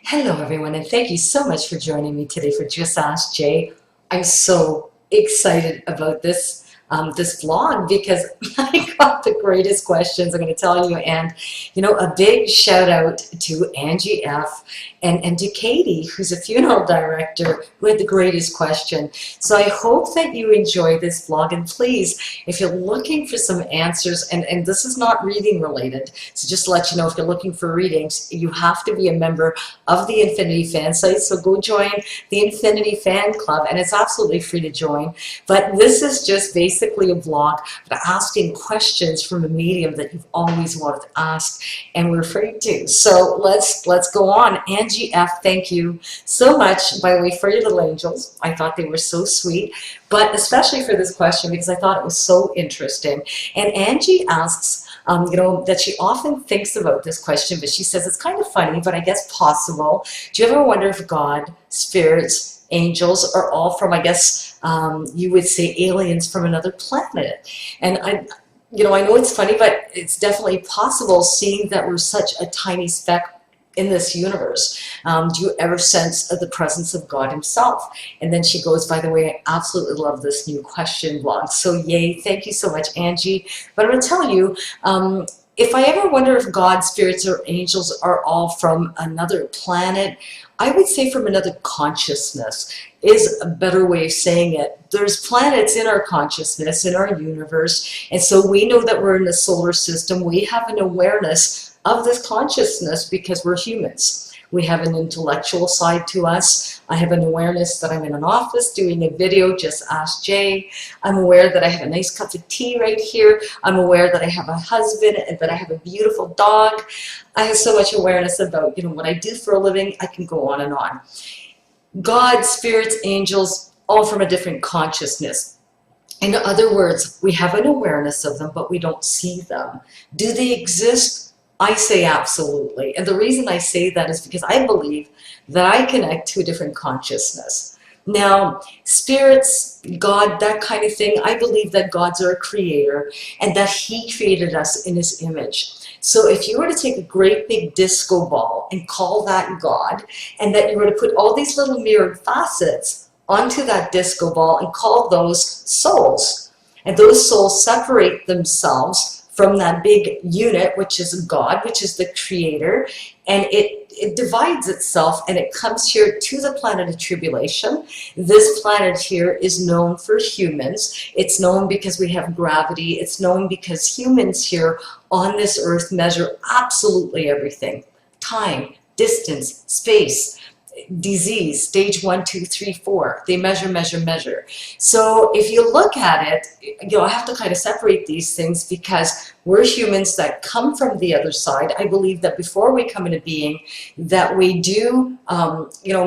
Hello, everyone, and thank you so much for joining me today for Just Ask Jay. I'm so excited about this vlog because I got the greatest questions. I'm going to tell you, and a big shout out to Angie F and to Katie, who's a funeral director, who had the greatest question. So I hope that you enjoy this vlog, and please, if you're looking for some answers, and this is not reading related, so just to let you know, if you're looking for readings, you have to be a member of the Infinity Fan site. So go join the Infinity Fan Club, and it's absolutely free to join. But this is just basically a vlog asking questions from a medium that you've always wanted to ask, and we're afraid to. So let's go on. Angie F, thank you so much, by the way, for your little angels. I thought they were so sweet, but especially for this question because I thought it was so interesting. And Angie asks, that she often thinks about this question, but she says it's kind of funny, but I guess possible. Do you ever wonder if God, spirits, angels are all from, I guess, you would say aliens from another planet? And I know it's funny, but it's definitely possible, seeing that we're such a tiny speck in this universe. Do you ever sense the presence of God himself? And then she goes, by the way, I absolutely love this new question blog. So yay, thank you so much, Angie. But I'm going to tell you, if I ever wonder if God, spirits, or angels are all from another planet, I would say from another consciousness is a better way of saying it. There's planets in our consciousness, in our universe, and so we know that we're in the solar system. We have an awareness of this consciousness because we're humans. We have an intellectual side to us. I have an awareness that I'm in an office doing a video, Just Ask Jay. I'm aware that I have a nice cup of tea right here. I'm aware that I have a husband and that I have a beautiful dog. I have so much awareness about, what I do for a living. I can go on and on. God, spirits, angels, all from a different consciousness. In other words, we have an awareness of them, but we don't see them. Do they exist? I say absolutely. And the reason I say that is because I believe that I connect to a different consciousness. Now, spirits, God, that kind of thing, I believe that God's our creator and that he created us in his image. So if you were to take a great big disco ball and call that God, and that you were to put all these little mirrored facets onto that disco ball and call those souls, and those souls separate themselves from that big unit, which is God, which is the creator, and it divides itself and it comes here to the planet of tribulation. This planet here is known for humans. It's known because we have gravity. It's known because humans here on this earth measure absolutely everything: time, distance, space, disease, stage 1, 2, 3, 4. They measure. So if you look at it, I have to kind of separate these things because we're humans that come from the other side. I believe that before we come into being, that we do,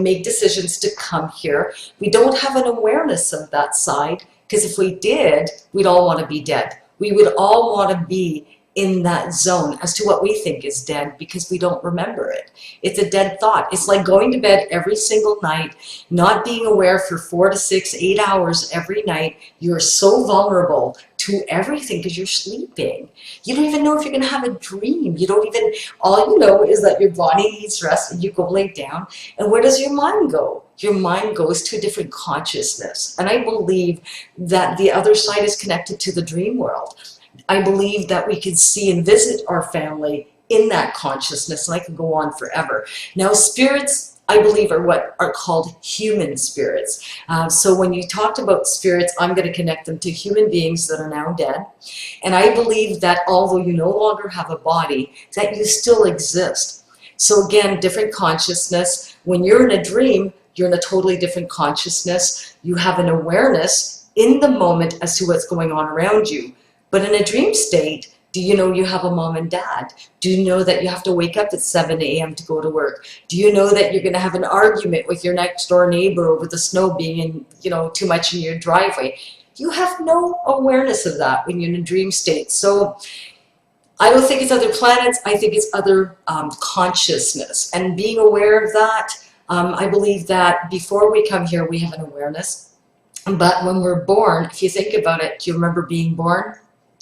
make decisions to come here. We don't have an awareness of that side, because if we did, we'd all want to be dead. We would all want to be in that zone as to what we think is dead, because we don't remember it. It's a dead thought. It's like going to bed every single night, not being aware for 4 to 6, 8 hours every night. You're so vulnerable to everything because you're sleeping. You don't even know if you're going to have a dream. All you know is that your body needs rest and you go lay down. And where does your mind go? Your mind goes to a different consciousness. And I believe that the other side is connected to the dream world. I believe that we can see and visit our family in that consciousness, and I can go on forever. Now, spirits, I believe, are what are called human spirits. So when you talked about spirits, I'm going to connect them to human beings that are now dead. And I believe that although you no longer have a body, that you still exist. So again, different consciousness. When you're in a dream, you're in a totally different consciousness. You have an awareness in the moment as to what's going on around you. But in a dream state, do you know you have a mom and dad? Do you know that you have to wake up at 7 a.m. to go to work? Do you know that you're going to have an argument with your next door neighbor over the snow being in, too much in your driveway? You have no awareness of that when you're in a dream state. So I don't think it's other planets. I think it's other consciousness. And being aware of that, I believe that before we come here, we have an awareness. But when we're born, if you think about it, do you remember being born?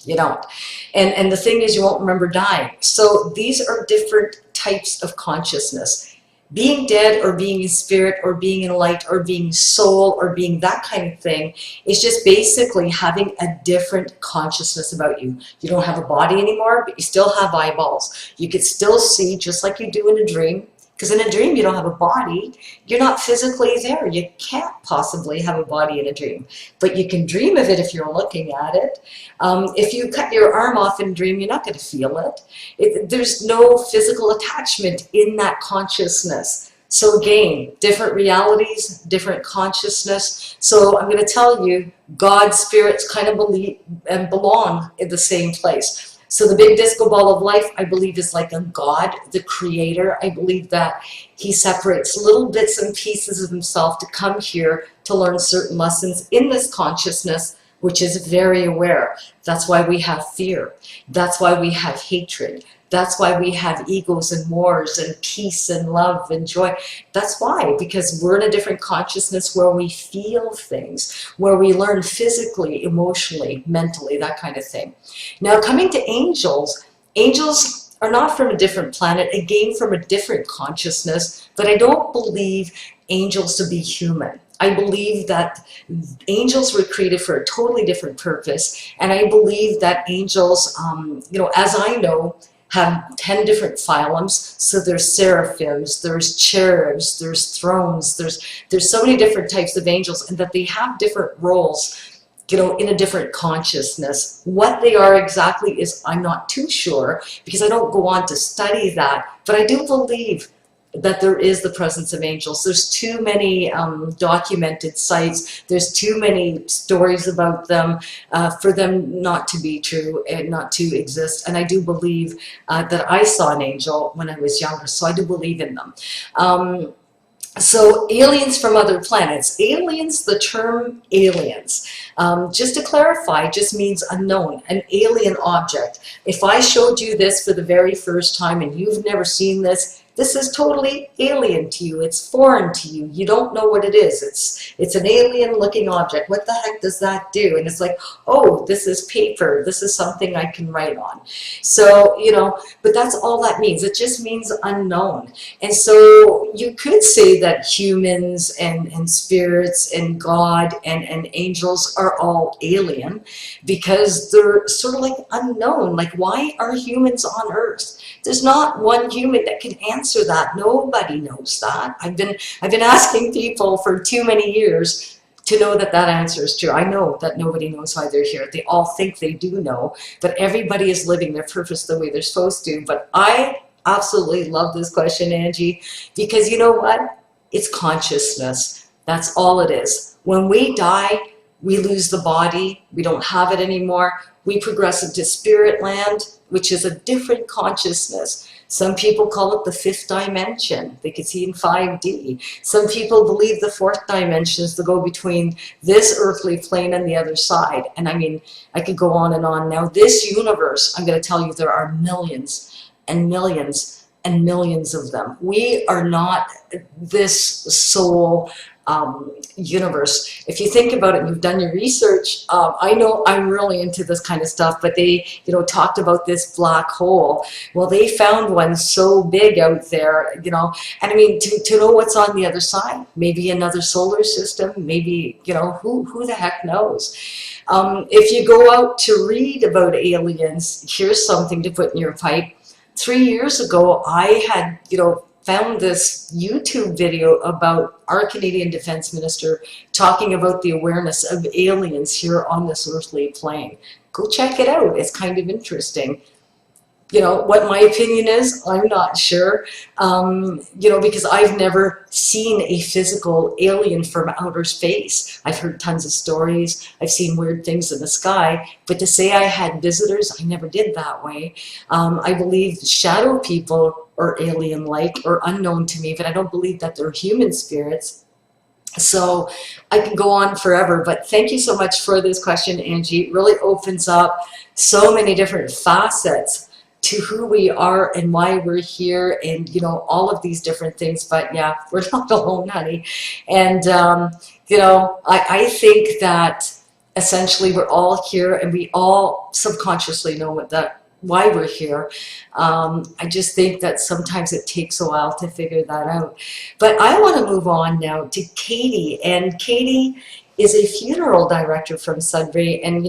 You don't. And the thing is, you won't remember dying. So these are different types of consciousness. Being dead or being in spirit or being in light or being soul or being that kind of thing is just basically having a different consciousness about you. You don't have a body anymore, but you still have eyeballs. You could still see just like you do in a dream. Because in a dream, you don't have a body. You're not physically there. You can't possibly have a body in a dream. But you can dream of it if you're looking at it. If you cut your arm off in a dream, you're not going to feel it. There's no physical attachment in that consciousness. So again, different realities, different consciousness. So I'm going to tell you, God, spirits kind of believe and belong in the same place. So the big disco ball of life, I believe, is like a God, the creator. I believe that he separates little bits and pieces of himself to come here to learn certain lessons in this consciousness, which is very aware. That's why we have fear. That's why we have hatred. That's why we have egos and wars and peace and love and joy. That's why, because we're in a different consciousness where we feel things, where we learn physically, emotionally, mentally, that kind of thing. Now, coming to angels, angels are not from a different planet, again from a different consciousness, but I don't believe angels to be human. I believe that angels were created for a totally different purpose, and I believe that angels, as I know, have 10 different phylums. So there's seraphims, there's cherubs, there's thrones, there's so many different types of angels, and that they have different roles, in a different consciousness. What they are exactly is, I'm not too sure, because I don't go on to study that, but I do believe that there is the presence of angels. There's too many documented sites. There's too many stories about them for them not to be true and not to exist. And I do believe that I saw an angel when I was younger, so I do believe in them. So aliens from other planets. Aliens, the term aliens, just to clarify, just means unknown, an alien object. If I showed you this for the very first time and you've never seen this, this is totally alien to you. It's foreign to you. You don't know what it is. It's an alien looking object. What the heck does that do? And it's like, oh, this is paper. This is something I can write on. So, but that's all that means. It just means unknown. And so you could say that humans and spirits and God and angels are all alien because they're sort of like unknown. Like, why are humans on Earth? There's not one human that can answer that. Nobody knows that. I've been asking people for too many years to know that that answer is true. I know that nobody knows why they're here. They all think they do know, but everybody is living their purpose the way they're supposed to. But I absolutely love this question, Angie, because you know what? It's consciousness. That's all it is. When we die, we lose the body. We don't have it anymore. We progress into spirit land, which is a different consciousness. Some people call it the fifth dimension. They can see in 5D. Some people believe the fourth dimension is to go between this earthly plane and the other side. And I mean, I could go on and on. Now, this universe, I'm going to tell you, there are millions and millions and millions of them. We are not this soul universe. If you think about it and you've done your research, I know I'm really into this kind of stuff, but they, talked about this black hole. Well, they found one so big out there, and I mean, to know what's on the other side, maybe another solar system, maybe, who the heck knows? If you go out to read about aliens, here's something to put in your pipe. 3 years ago, I had, found this YouTube video about our Canadian Defense Minister talking about the awareness of aliens here on this earthly plane. Go check it out. It's kind of interesting. What my opinion is, I'm not sure, because I've never seen a physical alien from outer space. I've heard tons of stories. I've seen weird things in the sky, but to say I had visitors, I never did that way. I believe shadow people are alien-like or unknown to me, but I don't believe that they're human spirits. So I can go on forever, but thank you so much for this question, Angie. It really opens up so many different facets to who we are and why we're here, and all of these different things. But yeah, we're not alone, honey. And I think that essentially we're all here, and we all subconsciously know why we're here. I just think that sometimes it takes a while to figure that out. But I want to move on now to Katie, and Katie is a funeral director from Sudbury, and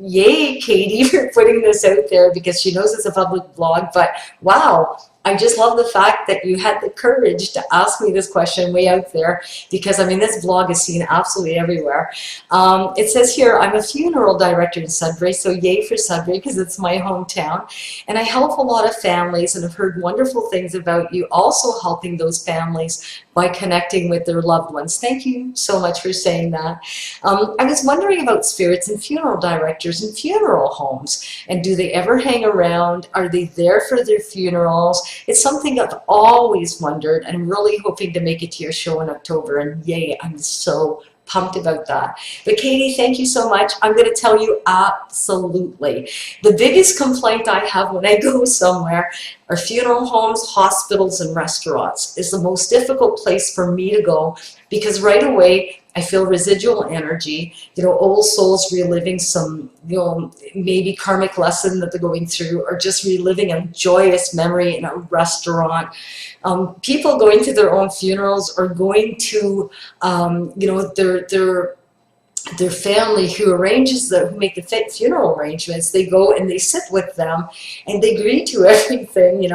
yay, Katie, for putting this out there because she knows it's a public blog. But wow, I just love the fact that you had the courage to ask me this question way out there, because I mean, this blog is seen absolutely everywhere. It says here, I'm a funeral director in Sudbury, so yay for Sudbury because it's my hometown. And I help a lot of families, and I've heard wonderful things about you also helping those families by connecting with their loved ones. Thank you so much for saying that. I was wondering about spirits and funeral directors and funeral homes, and do they ever hang around? Are they there for their funerals? It's something I've always wondered, and I'm really hoping to make it to your show in October, and yay, I'm so pumped about that. But Katie, thank you so much. I'm going to tell you absolutely. The biggest complaint I have when I go somewhere are funeral homes, hospitals, and restaurants. It's the most difficult place for me to go because right away I feel residual energy, old souls reliving some, maybe karmic lesson that they're going through, or just reliving a joyous memory in a restaurant. People going to their own funerals or going to, their family who make the funeral arrangements. They go and they sit with them and they agree to everything,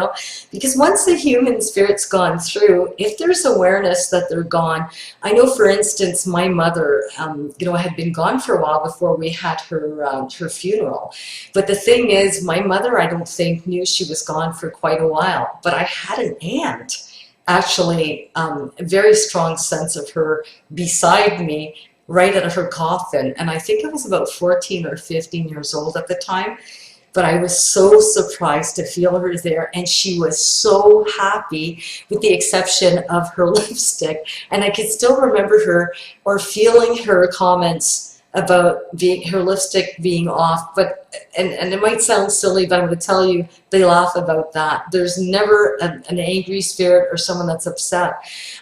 because once the human spirit's gone through, if there's awareness that they're gone. I know, for instance, my mother, had been gone for a while before we had her funeral. But the thing is, my mother, I don't think, knew she was gone for quite a while. But I had an aunt, actually, a very strong sense of her beside me, right at her coffin, and I think I was about 14 or 15 years old at the time, but I was so surprised to feel her there, and she was so happy, with the exception of her lipstick, and I could still remember her, or feeling her comments about her lipstick being off. But and it might sound silly, but I'm going to tell you, they laugh about that. There's never an angry spirit or someone that's upset.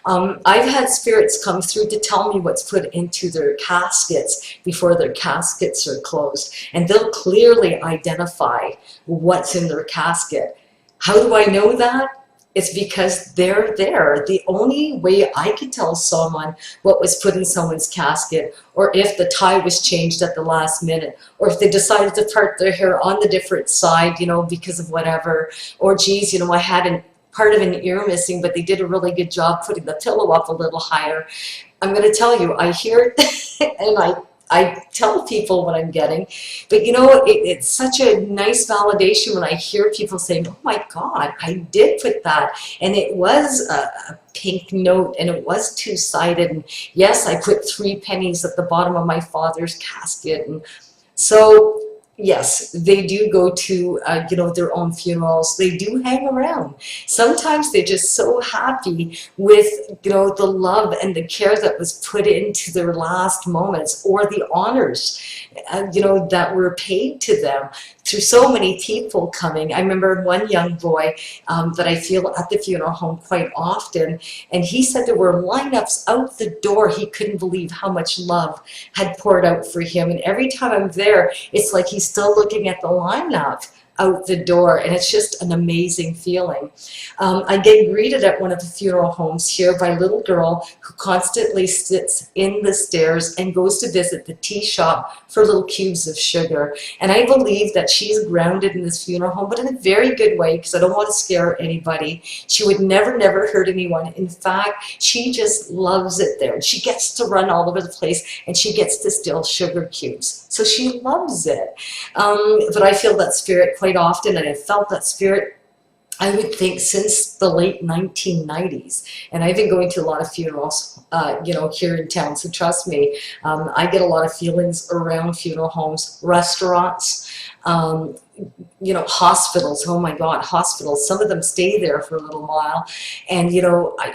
I've had spirits come through to tell me what's put into their caskets before their caskets are closed, and they'll clearly identify what's in their casket. How do I know that? It's because they're there. The only way I could tell someone what was put in someone's casket, or if the tie was changed at the last minute, or if they decided to part their hair on the different side, because of whatever, or geez, I had part of an ear missing, but they did a really good job putting the pillow up a little higher. I'm going to tell you, I hear it and I tell people what I'm getting, but it's such a nice validation when I hear people saying, oh my God, I did put that, and it was a pink note, and it was two-sided, and yes, I put 3 pennies at the bottom of my father's casket. And so yes, they do go to their own funerals. They do hang around. Sometimes they're just so happy with the love and the care that was put into their last moments, or the honors that were paid to them through so many people coming. I remember one young boy that I feel at the funeral home quite often, and he said there were lineups out the door. He couldn't believe how much love had poured out for him, and every time I'm there, it's like he's still looking at the lineup out the door, and it's just an amazing feeling. I get greeted at one of the funeral homes here by a little girl who constantly sits in the stairs and goes to visit the tea shop for little cubes of sugar. And I believe that she's grounded in this funeral home, but in a very good way, because I don't want to scare anybody. She would never hurt anyone. In fact, she just loves it there. She gets to run all over the place, and she gets to steal sugar cubes. So she loves it. But I feel that spirit quite often, and I felt that spirit, I would think, since the late 1990s. And I've been going to a lot of funerals, here in town. So trust me, I get a lot of feelings around funeral homes, restaurants, hospitals. Oh my God, hospitals. Some of them stay there for a little while. And,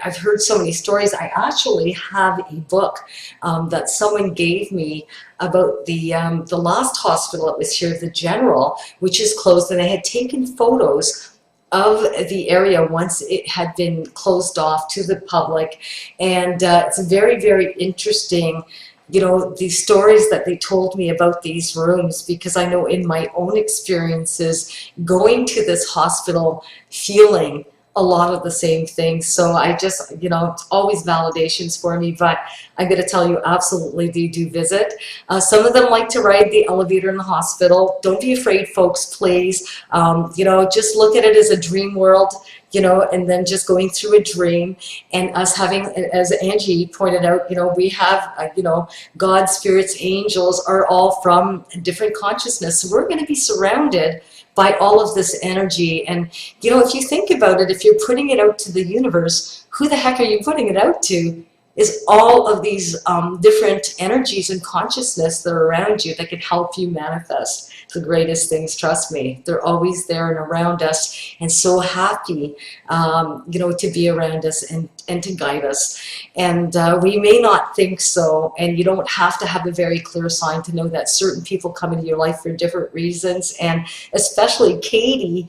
I've heard so many stories. I actually have a book that someone gave me about the last hospital that was here, the General, which is closed. And I had taken photos of the area once it had been closed off to the public. And it's very, very interesting the stories that they told me about these rooms, because I know in my own experiences going to this hospital, feeling a lot of the same things. So I just, it's always validations for me, but I'm going to tell you, absolutely, they do visit. Some of them like to ride the elevator in the hospital. Don't be afraid, folks, please. Just look at it as a dream world, and then just going through a dream, and us having, as Angie pointed out, we have, God, spirits, angels are all from different consciousness. So we're going to be surrounded by all of this energy. And, if you think about it, if you're putting it out to the universe, who the heck are you putting it out to? Is all of these different energies and consciousness that are around you that can help you manifest the greatest things. Trust me, they're always there and around us, and so happy, to be around us and to guide us. And we may not think so, and you don't have to have a very clear sign to know that certain people come into your life for different reasons. And especially Katie,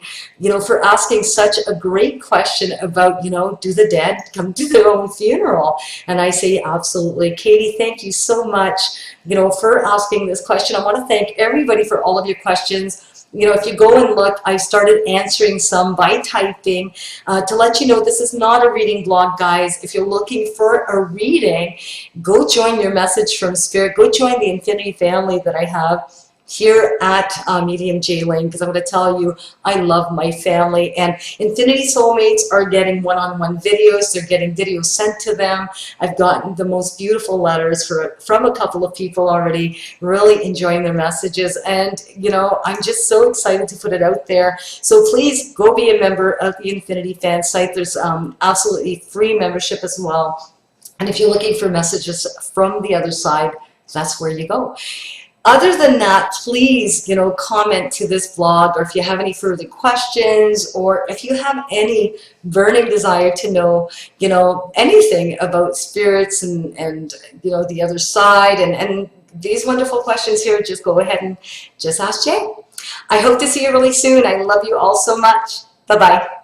for asking such a great question about, do the dead come to their own funeral? And I say absolutely. Katie, thank you so much, for asking this question. I want to thank everybody for all of your questions. If you go and look, I started answering some by typing to let you know this is not a reading blog, guys. If you're looking for a reading, go join your message from Spirit. Go join the Infinity family that I have here at Medium J Lane, because I'm going to tell you, I love my family. And Infinity Soulmates are getting one-on-one videos. They're getting videos sent to them. I've gotten the most beautiful letters from a couple of people already, really enjoying their messages. And, I'm just so excited to put it out there. So please go be a member of the Infinity fan site. There's absolutely free membership as well. And if you're looking for messages from the other side, that's where you go. Other than that, please, comment to this blog, or if you have any further questions, or if you have any burning desire to know, anything about spirits and the other side and these wonderful questions here, just go ahead and just ask Jay. I hope to see you really soon. I love you all so much. Bye-bye.